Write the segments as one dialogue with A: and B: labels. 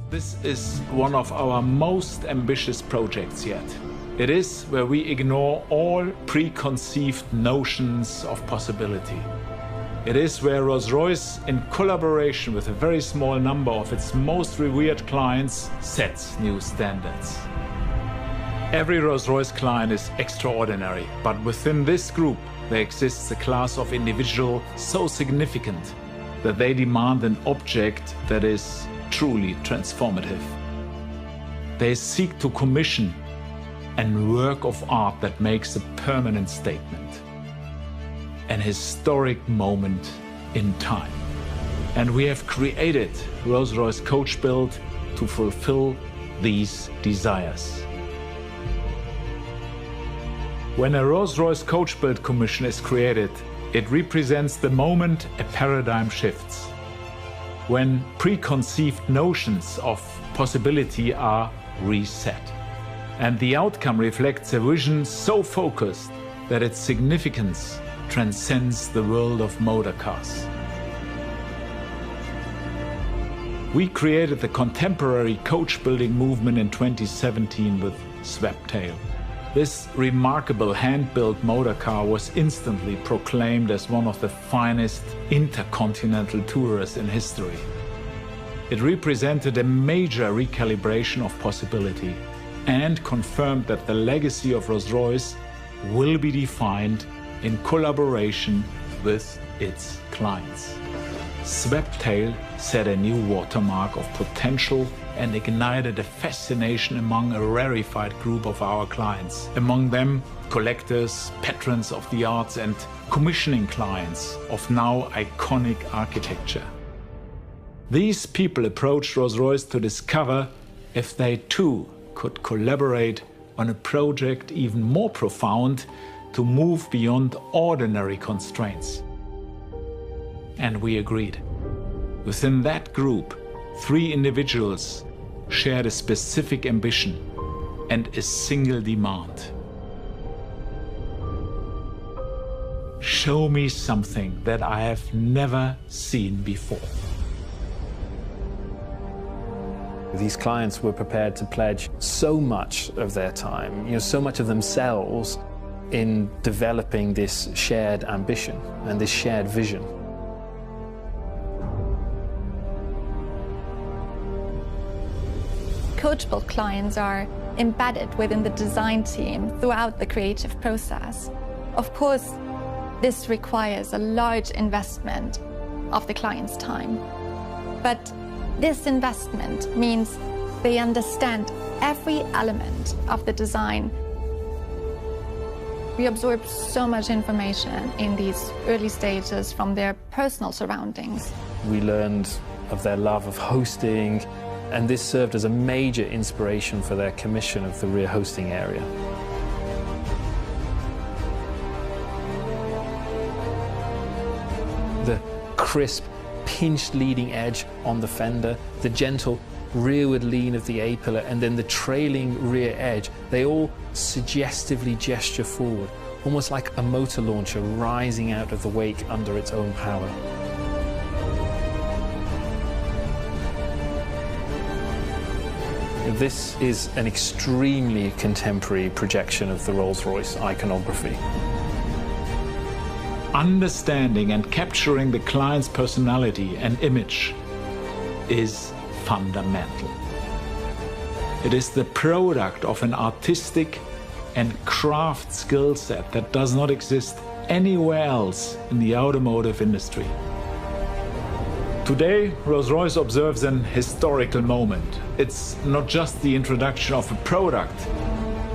A: This is one of our most ambitious projects yet. It is where we ignore all preconceived notions of possibility. It is where Rolls-Royce, in collaboration with a very small number of its most revered clients, sets new standards. Every Rolls-Royce client is extraordinary, but within this group there exists a class of individual so significant that they demand an object that is truly transformative. They seek to commission a work of art that makes a permanent statement, an historic moment in time. And we have created Rolls-Royce Coachbuild to fulfill these desires. When a Rolls-Royce Coachbuild commission is created, it represents the moment a paradigm shifts, when preconceived notions of possibility are reset. And the outcome reflects a vision so focused that its significance transcends the world of motor cars. We created the contemporary coach building movement in 2017 with Sweptail. This remarkable hand-built motor car was instantly proclaimed as one of the finest intercontinental tourers in history. It represented a major recalibration of possibility and confirmed that the legacy of Rolls-Royce will be defined in collaboration with its clients. Sweptail set a new watermark of potential and ignited a fascination among a rarefied group of our clients. Among them, collectors, patrons of the arts and commissioning clients of now iconic architecture. These people approached Rolls-Royce to discover if they too could collaborate on a project even more profound to move beyond ordinary constraints. And we agreed. Within that group, 3 individuals shared a specific ambition and a single demand. Show me something that I have never seen before.
B: These clients were prepared to pledge so much of their time, so much of themselves in developing this shared ambition and this shared vision.
C: Coachbuild clients are embedded within the design team throughout the creative process. Of course, this requires a large investment of the client's time. But this investment means they understand every element of the design. We absorb so much information in these early stages from their personal surroundings.
B: We learned of their love of hosting, and this served as a major inspiration for their commission of the rear hosting area. The crisp, pinched leading edge on the fender, the gentle rearward lean of the A-pillar, and then the trailing rear edge, they all suggestively gesture forward, almost like a motor launcher rising out of the wake under its own power. This is an extremely contemporary projection of the Rolls-Royce iconography.
A: Understanding and capturing the client's personality and image is fundamental. It is the product of an artistic and craft skill set that does not exist anywhere else in the automotive industry. Today, Rolls-Royce observes an historical moment. It's not just the introduction of a product,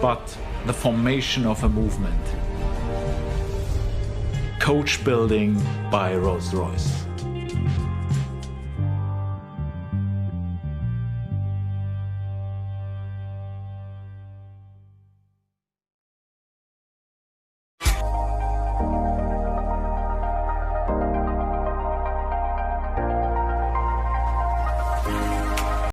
A: but the formation of a movement. Coach building by Rolls-Royce.